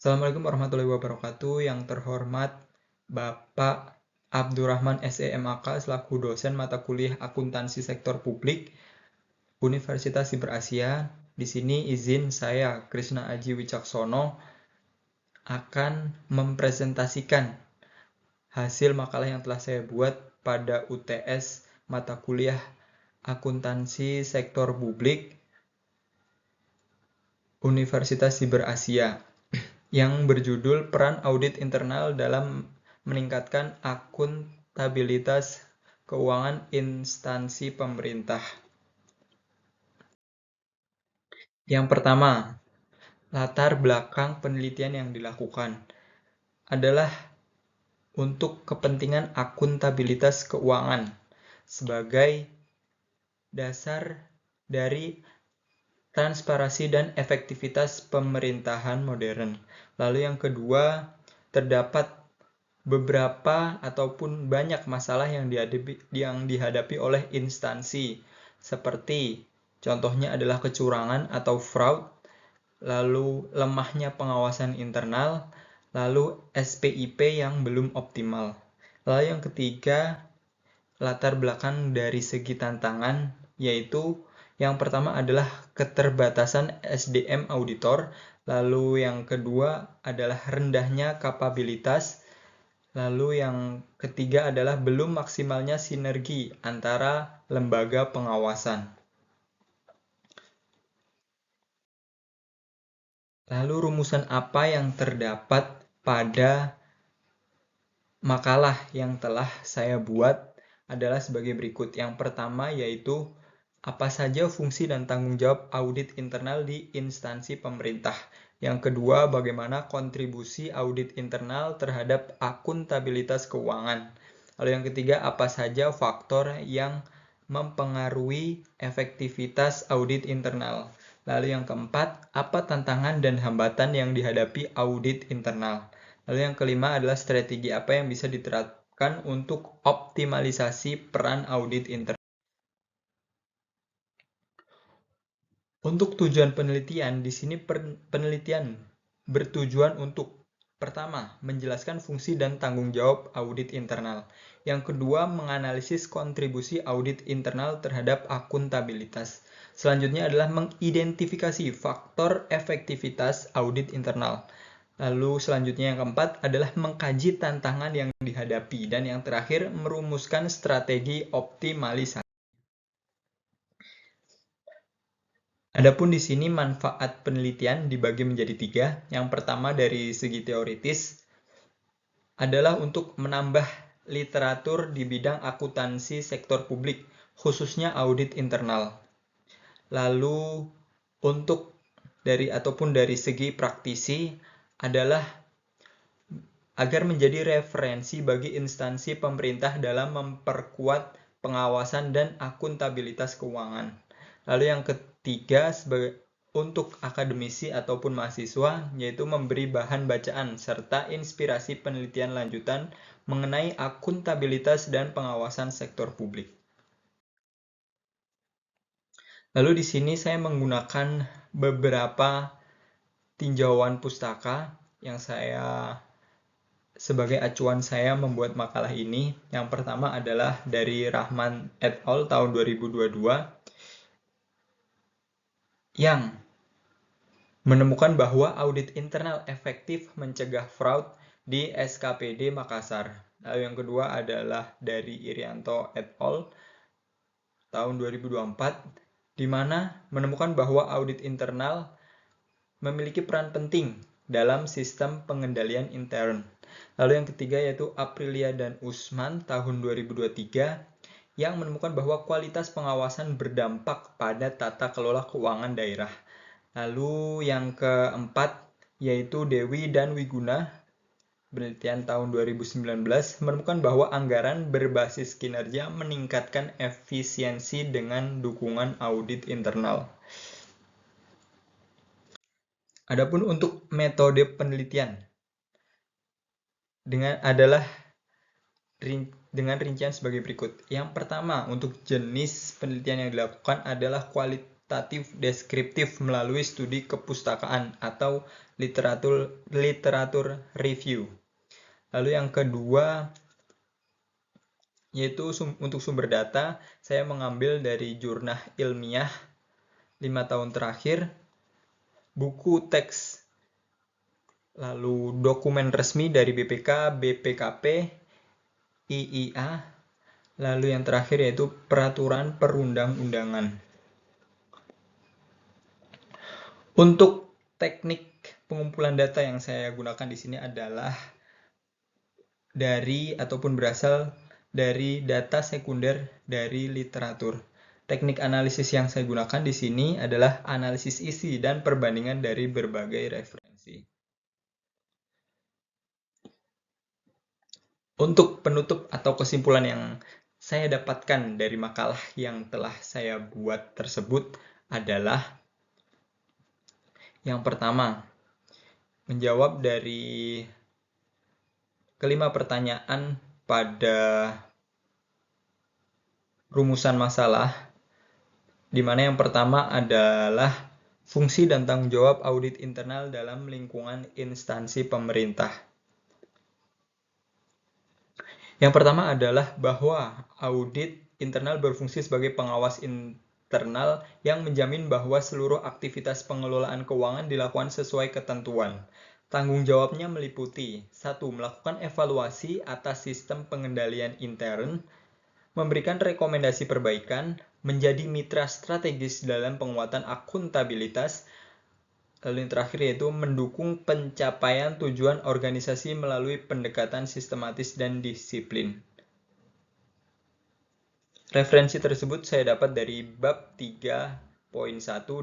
Assalamualaikum warahmatullahi wabarakatuh. Yang terhormat Bapak Abdurrahman SEMAK selaku dosen mata kuliah Akuntansi Sektor Publik Universitas Siber Asia. Di sini izin saya Krisna Aji Wicaksono akan mempresentasikan hasil makalah yang telah saya buat pada UTS mata kuliah Akuntansi Sektor Publik Universitas Siber Asia yang berjudul Peran Audit Internal dalam Meningkatkan Akuntabilitas Keuangan Instansi Pemerintah. Yang pertama, latar belakang penelitian yang dilakukan adalah untuk kepentingan akuntabilitas keuangan sebagai dasar dari transparansi dan efektivitas pemerintahan modern. Lalu yang kedua, terdapat beberapa ataupun banyak masalah yang dihadapi oleh instansi, seperti contohnya adalah kecurangan atau fraud, lalu lemahnya pengawasan internal, lalu SPIP yang belum optimal. Lalu yang ketiga, latar belakang dari segi tantangan, yaitu yang pertama adalah keterbatasan SDM auditor, lalu yang kedua adalah rendahnya kapabilitas, lalu yang ketiga adalah belum maksimalnya sinergi antara lembaga pengawasan. Lalu rumusan apa yang terdapat pada makalah yang telah saya buat adalah sebagai berikut. Yang pertama yaitu apa saja fungsi dan tanggung jawab audit internal di instansi pemerintah. Yang kedua, bagaimana kontribusi audit internal terhadap akuntabilitas keuangan. Lalu yang ketiga, apa saja faktor yang mempengaruhi efektivitas audit internal. Lalu yang keempat, apa tantangan dan hambatan yang dihadapi audit internal. Lalu yang kelima adalah strategi apa yang bisa diterapkan untuk optimalisasi peran audit internal. Untuk tujuan penelitian, di sini penelitian bertujuan untuk pertama, menjelaskan fungsi dan tanggung jawab audit internal. Yang kedua, menganalisis kontribusi audit internal terhadap akuntabilitas. Selanjutnya adalah mengidentifikasi faktor efektivitas audit internal. Lalu selanjutnya yang keempat adalah mengkaji tantangan yang dihadapi. Dan yang terakhir, merumuskan strategi optimalisasi. Adapun di sini manfaat penelitian dibagi menjadi 3. Yang pertama dari segi teoritis adalah untuk menambah literatur di bidang akuntansi sektor publik, khususnya audit internal. Lalu untuk dari segi praktisi adalah agar menjadi referensi bagi instansi pemerintah dalam memperkuat pengawasan dan akuntabilitas keuangan. Lalu yang ketiga, untuk akademisi ataupun mahasiswa, yaitu memberi bahan bacaan serta inspirasi penelitian lanjutan mengenai akuntabilitas dan pengawasan sektor publik. Lalu di sini saya menggunakan beberapa tinjauan pustaka yang saya sebagai acuan saya membuat makalah ini. Yang pertama adalah dari Rahman et al. Tahun 2022 yang menemukan bahwa audit internal efektif mencegah fraud di SKPD Makassar. Lalu yang kedua adalah dari Irianto et al. Tahun 2024 di mana menemukan bahwa audit internal memiliki peran penting dalam sistem pengendalian intern. Lalu yang ketiga yaitu Aprilia dan Usman tahun 2023 yang menemukan bahwa kualitas pengawasan berdampak pada tata kelola keuangan daerah. Lalu yang keempat yaitu Dewi dan Wiguna penelitian tahun 2019 menemukan bahwa anggaran berbasis kinerja meningkatkan efisiensi dengan dukungan audit internal. Adapun untuk metode penelitian dengan rincian sebagai berikut. Yang pertama, untuk jenis penelitian yang dilakukan adalah kuantitatif deskriptif melalui studi kepustakaan atau literatur review. Lalu yang kedua yaitu untuk sumber data, saya mengambil dari jurnal ilmiah 5 tahun terakhir, buku teks, lalu dokumen resmi dari BPK, BPKP, IIA, lalu yang terakhir yaitu peraturan perundang-undangan. Untuk teknik pengumpulan data yang saya gunakan di sini adalah dari ataupun berasal dari data sekunder dari literatur. Teknik analisis yang saya gunakan di sini adalah analisis isi dan perbandingan dari berbagai referensi. Untuk penutup atau kesimpulan yang saya dapatkan dari makalah yang telah saya buat tersebut adalah yang pertama, menjawab dari kelima pertanyaan pada rumusan masalah, di mana yang pertama adalah fungsi dan tanggung jawab audit internal dalam lingkungan instansi pemerintah. Yang pertama adalah bahwa audit internal berfungsi sebagai pengawas internal yang menjamin bahwa seluruh aktivitas pengelolaan keuangan dilakukan sesuai ketentuan. Tanggung jawabnya meliputi 1. Melakukan evaluasi atas sistem pengendalian intern, memberikan rekomendasi perbaikan, menjadi mitra strategis dalam penguatan akuntabilitas, lalu yang terakhir yaitu mendukung pencapaian tujuan organisasi melalui pendekatan sistematis dan disiplin. Referensi tersebut saya dapat dari bab 3.1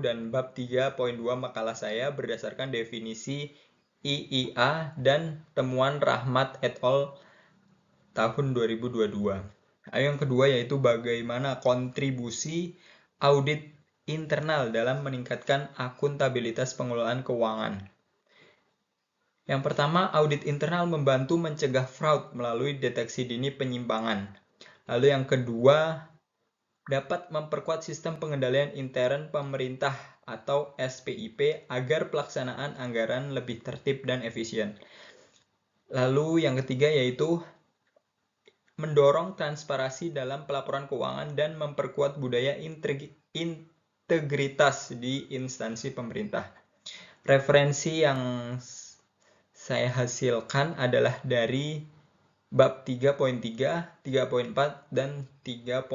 dan bab 3.2 makalah saya berdasarkan definisi IIA dan temuan Rahmat et al. Tahun 2022. Yang kedua yaitu bagaimana kontribusi audit internal dalam meningkatkan akuntabilitas pengelolaan keuangan. Yang pertama, audit internal membantu mencegah fraud melalui deteksi dini penyimpangan. Lalu yang kedua, dapat memperkuat sistem pengendalian intern pemerintah atau SPIP agar pelaksanaan anggaran lebih tertib dan efisien. Lalu yang ketiga yaitu mendorong transparansi dalam pelaporan keuangan dan memperkuat budaya integritas di instansi pemerintah. Referensi yang saya hasilkan adalah dari bab 3.3, 3.4, dan 3.5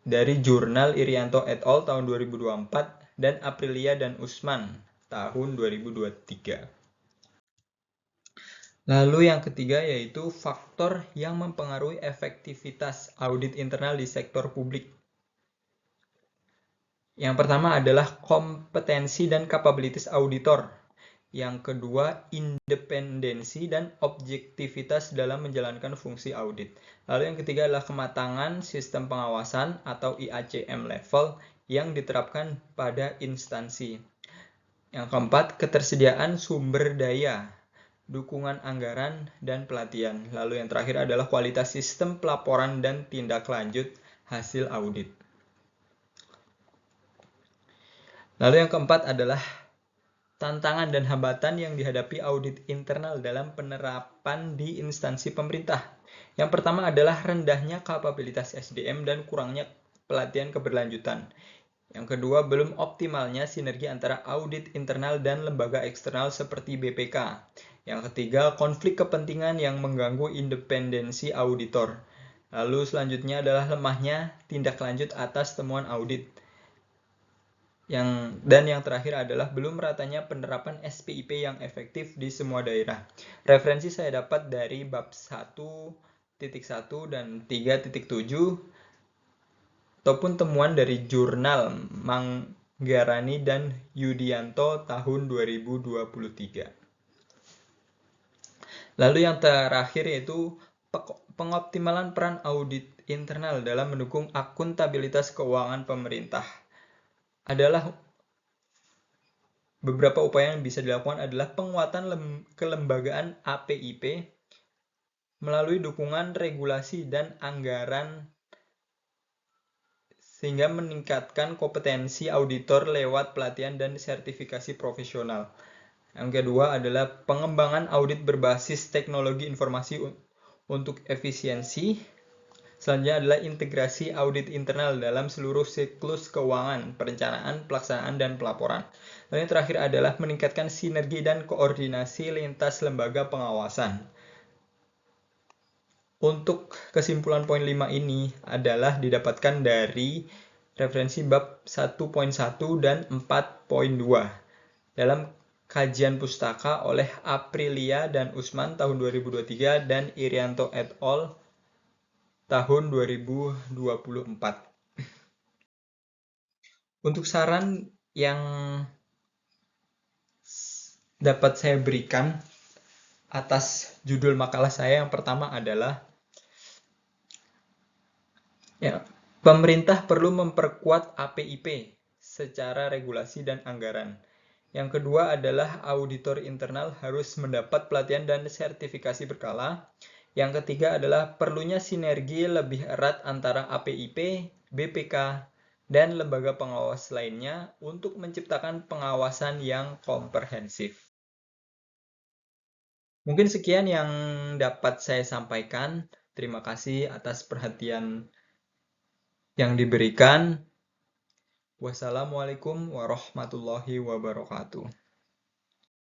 dari jurnal Irianto et al. Tahun 2024 dan Aprilia dan Usman tahun 2023. Lalu yang ketiga yaitu faktor yang mempengaruhi efektivitas audit internal di sektor publik. Yang pertama adalah kompetensi dan kapabilitas auditor. Yang kedua, independensi dan objektivitas dalam menjalankan fungsi audit. Lalu yang ketiga adalah kematangan sistem pengawasan atau IACM level yang diterapkan pada instansi. Yang keempat, ketersediaan sumber daya, dukungan anggaran, dan pelatihan. Lalu yang terakhir adalah kualitas sistem pelaporan dan tindak lanjut hasil audit. Lalu yang keempat adalah tantangan dan hambatan yang dihadapi audit internal dalam penerapan di instansi pemerintah. Yang pertama adalah rendahnya kapabilitas SDM dan kurangnya pelatihan keberlanjutan. Yang kedua, belum optimalnya sinergi antara audit internal dan lembaga eksternal seperti BPK. Yang ketiga, konflik kepentingan yang mengganggu independensi auditor. Lalu selanjutnya adalah lemahnya tindak lanjut atas temuan audit. Dan yang terakhir adalah belum meratanya penerapan SPIP yang efektif di semua daerah. Referensi saya dapat dari bab 1.1 dan 3.7 ataupun temuan dari jurnal Manggarani dan Yudianto tahun 2023. Lalu yang terakhir yaitu pengoptimalan peran audit internal dalam mendukung akuntabilitas keuangan pemerintah. Adalah beberapa upaya yang bisa dilakukan adalah penguatan kelembagaan APIP melalui dukungan regulasi dan anggaran sehingga meningkatkan kompetensi auditor lewat pelatihan dan sertifikasi profesional. Yang kedua adalah pengembangan audit berbasis teknologi informasi untuk efisiensi. Selanjutnya adalah integrasi audit internal dalam seluruh siklus keuangan, perencanaan, pelaksanaan, dan pelaporan. Dan yang terakhir adalah meningkatkan sinergi dan koordinasi lintas lembaga pengawasan. Untuk kesimpulan poin 5 ini adalah didapatkan dari referensi bab 1.1 dan 4.2 dalam kajian pustaka oleh Aprilia dan Usman tahun 2023 dan Irianto et al. Tahun 2024. Untuk saran yang dapat saya berikan atas judul makalah saya yang pertama adalah pemerintah perlu memperkuat APIP secara regulasi dan anggaran. Yang kedua adalah auditor internal harus mendapat pelatihan dan sertifikasi berkala. Yang ketiga adalah perlunya sinergi lebih erat antara APIP, BPK, dan lembaga pengawas lainnya untuk menciptakan pengawasan yang komprehensif. Mungkin sekian yang dapat saya sampaikan. Terima kasih atas perhatian yang diberikan. Wassalamualaikum warahmatullahi wabarakatuh.